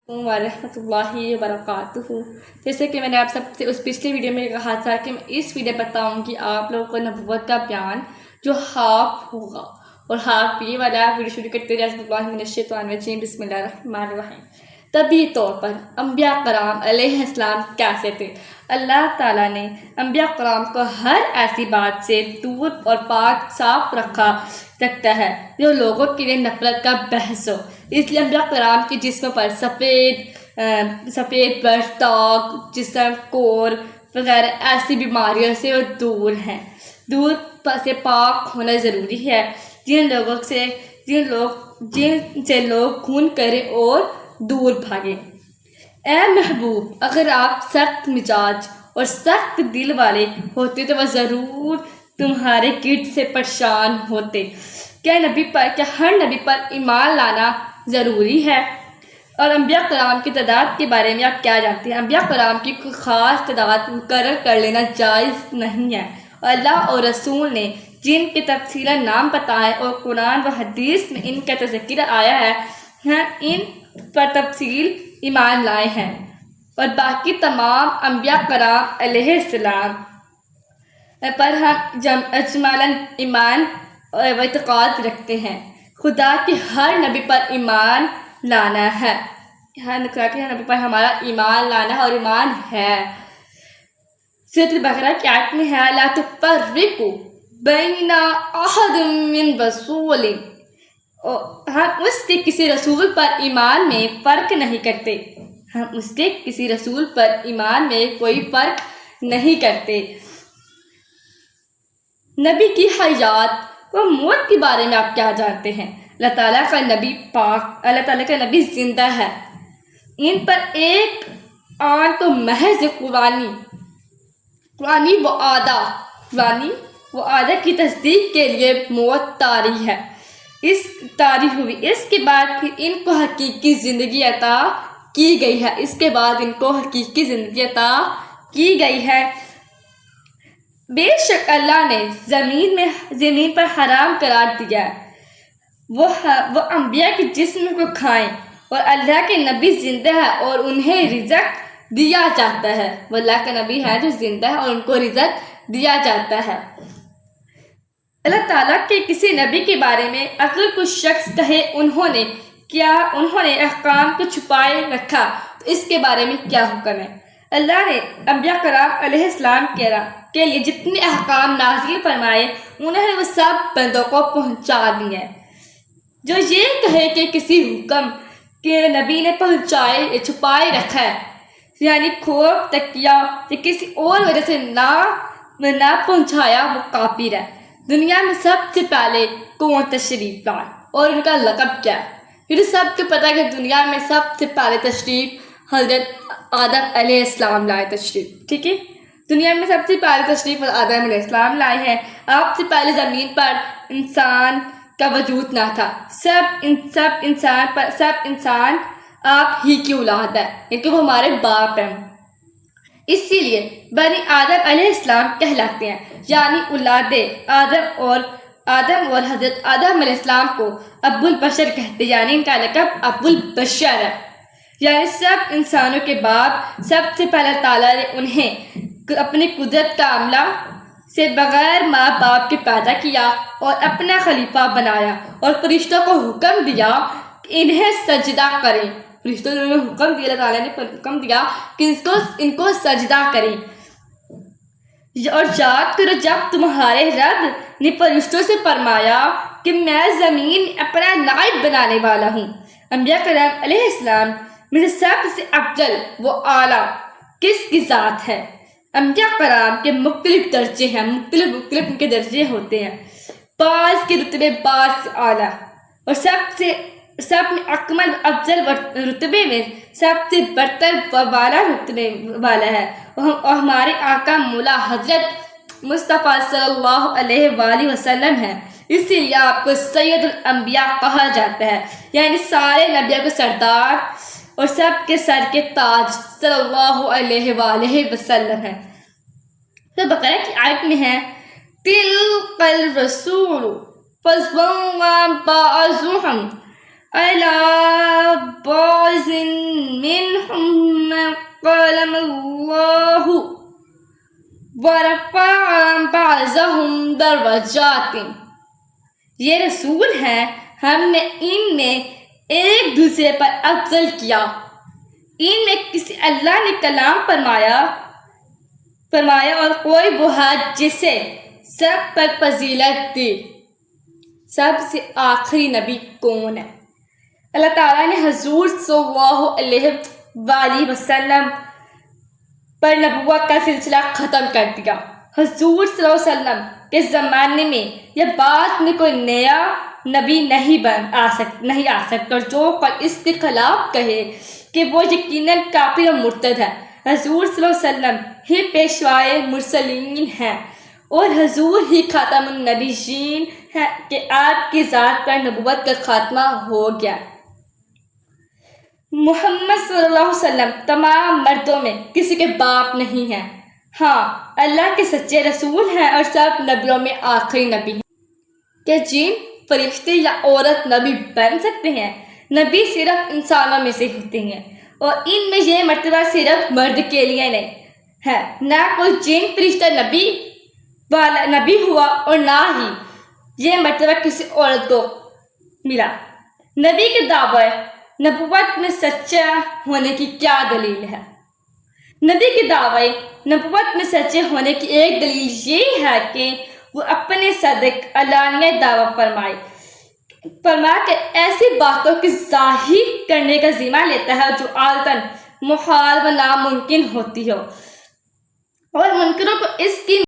ورحمۃ اللہ وبرکاتہ۔ جیسے کہ میں نے آپ سب سے اس پچھلی ویڈیو میں کہا تھا کہ میں اس ویڈیو بتاؤں گی آپ لوگوں کو نبوت کا بیان جو ہاف ہوگا، اور ہاف یہ والا ویڈیو شروع کرتے ہیں اعوذ باللہ من الشیطان الرجیم بسم اللہ الرحمن الرحیم۔ طبی طور پر انبیاء کرام علیہ السلام کیسے تھے؟ اللہ تعالیٰ نے انبیاء کرام کو ہر ایسی بات سے دور اور پاک صاف رکھتا ہے جو لوگوں کے لیے نفرت کا بحث ہو۔ اس لیے انبیاء کرام کے جسم پر سفید برش، داغ، جسم کور وغیرہ ایسی بیماریوں سے وہ دور ہیں۔ دور سے پاک ہونا ضروری ہے، جن سے لوگ خون کرے اور دور بھاگے۔ اے محبوب، اگر آپ سخت مزاج اور سخت دل والے ہوتے تو وہ ضرور تمہارے گرد سے پریشان ہوتے۔ کیا ہر نبی پر ایمان لانا ضروری ہے؟ اور انبیاء کرام کی تعداد کے بارے میں آپ کیا جانتے ہیں؟ انبیاء کرام کی کوئی خاص تعداد مقرر کر لینا جائز نہیں ہے۔ اللہ اور رسول نے جن کے تفصیلا نام بتائے اور قرآن و حدیث میں ان کا تذکرہ آیا ہے، ان پر تفصیل ایمان لائے ہیں، اور باقی تمام انبیاء کرام علیہ السلام پر ہم اجمالاً ایمان و اعتقاد رکھتے ہیں۔ خدا کے ہر نبی پر ایمان لانا ہے، ہر نبی پر ہمارا ایمان لانا ہے اور ایمان ہے۔ سورۃ البقرہ کی آیت میں ہے لا تفرق بین احد من رسول، ہم اس کے کسی رسول پر ایمان میں فرق نہیں کرتے، ہم اس کے کسی رسول پر ایمان میں کوئی فرق نہیں کرتے۔ نبی کی حیات و موت کے بارے میں آپ کیا جانتے ہیں؟ اللہ تعالیٰ کا نبی پاک، اللہ تعالیٰ کا نبی زندہ ہے، ان پر ایک آن تو محض قرآنی وعدہ کی تصدیق کے لیے موت طاری ہے، اس کے بعد پھر ان کو حقیقی زندگی عطا کی گئی ہے، اس کے بعد ان کو حقیقی زندگی عطا کی گئی ہے۔ بے شک اللہ نے زمین پر حرام قرار دیا ہے وہ انبیاء کے جسم کو کھائیں، اور اللہ کے نبی زندہ ہے اور انہیں رزق دیا جاتا ہے، وہ اللہ کا نبی ہے جو زندہ ہے اور ان کو رزق دیا جاتا ہے۔ اللہ تعالیٰ کے کسی نبی کے بارے میں اگر کوئی شخص کہے انہوں نے احکام کو چھپائے رکھا تو اس کے بارے میں کیا حکم ہے؟ اللہ نے انبیاء کرام علیہ السلام کے لیے جتنے احکام نازل فرمائے انہوں نے وہ سب بندوں کو پہنچا دیے۔ جو یہ کہے کہ کسی حکم کے نبی نے چھپائے رکھا ہے، یعنی خوف، تکیہ یا کسی اور وجہ سے نہ پہنچایا، وہ کافر ہے۔ دنیا میں سب سے پہلے کون تشریف لائے اور ان کا لقب کیا ہے؟ یہ سب کو پتہ ہے کہ دنیا میں سب سے پہلے تشریف حضرت آدم علیہ السلام لائے تشریف، ٹھیک ہے؟ دنیا میں سب سے پہلے تشریف آدم علیہ السلام لائے ہیں۔ آپ سے پہلے زمین پر انسان کا وجود نہ تھا، سب انسان آپ ہی کی اولاد ہے، کیونکہ وہ ہمارے باپ ہیں، اسی لیے بنی آدم علیہ السلام کہلاتے ہیں، یعنی اولاد آدم اور حضرت آدم علیہ السلام کو ابو البشر کہتے ہیں، یعنی ان کا لقب ابو البشر ہے، یعنی سب انسانوں کے باپ۔ سب سے پہلے تعالیٰ نے انہیں اپنی قدرت کا عملہ سے بغیر ماں باپ کے پیدا کیا اور اپنا خلیفہ بنایا، اور فرشتوں کو حکم دیا کہ انہیں سجدہ کریں۔ فرشتوں نے حکم دیا، اللہ تعالیٰ نے حکم دیا کہ ان کو سجدہ کریں، اور یاد کرو جب تمہارے رب نے فرشتوں سے فرمایا کہ میں زمین میں اپنا نائب بنانے والا ہوں۔ انبیاء کرام علیہ السلام میں سے سب سے افضل و اعلیٰ کس کی ذات ہے؟ انبیاء کرام کے مختلف درجے ہیں، مختلف ان کے درجے ہوتے ہیں، بعض کے رتبے بعض سے اعلیٰ، اور سب میں اکمل افضل رتبے میں سب سے برتر و والا رتبے والا ہے، اور ہمارے آقا مولا حضرت مصطفیٰ صلی اللہ علیہ وآلہ وسلم ہے، اسی لیے آپ کو سید الانبیاء کہا جاتا ہے، یعنی سارے نبیوں کے سردار اور سب کے سر کے تاج صلی اللہ علیہ وآلہ وسلم ہے۔ تو بقرہ کی آیت میں ہے تِلْقَ الرَّسُولُ فَضْلٌ بَعْضُهُمْ على بعض منهم قال الله ورفع بعضهم درجات. یہ رسول ہیں، ہم نے ان میں ایک دوسرے پر افضل کیا. ان میں کسی اللہ نے کلام فرمایا اور کوئی وہ ہے جسے سب پر فضیلت دی. سب سے آخری نبی کون ہے؟ اللہ تعالیٰ نے حضور صلی اللہ علیہ وآلہ وسلم پر نبوت کا سلسلہ ختم کر دیا. حضور صلی اللہ علیہ وسلم کے زمانے میں یا بعد میں کوئی نیا نبی نہیں آ سکتا، اور جو پر اس کے خلاف کہے کہ وہ یقیناً کافر اور مرتد ہے. حضور صلی اللہ علیہ وسلم ہی پیشوائے مرسلین ہیں اور حضور ہی خاتم النبیین ہے کہ آپ کی ذات پر نبوت کا خاتمہ ہو گیا. محمد صلی اللہ علیہ وسلم تمام مردوں میں کسی کے باپ نہیں ہیں. ہاں، اللہ کے سچے رسول ہیں اور سب نبیوں میں آخری نبی ہیں. کیا جن، فرشتے یا عورت نبی بن سکتے ہیں؟ نبی صرف انسانوں میں سے ہوتے ہیں اور ان میں یہ مرتبہ صرف مرد کے لیے نہیں ہے. نہ کوئی جن فرشتہ نبی ہوا اور نہ ہی یہ مرتبہ کسی عورت کو ملا. نبی کے دعوے نبوت میں سچا ہونے کی کیا دلیل ہے؟ نبی کے دعوے نبوت میں سچے ہونے کی ایک دلیل یہ ہے کہ وہ اپنے صدق علانیہ دعویٰ فرما کے ایسی باتوں کی ظاہر کرنے کا ذمہ لیتا ہے جو عادتاً محال و ناممکن ہوتی ہو، اور منکروں کو اس کی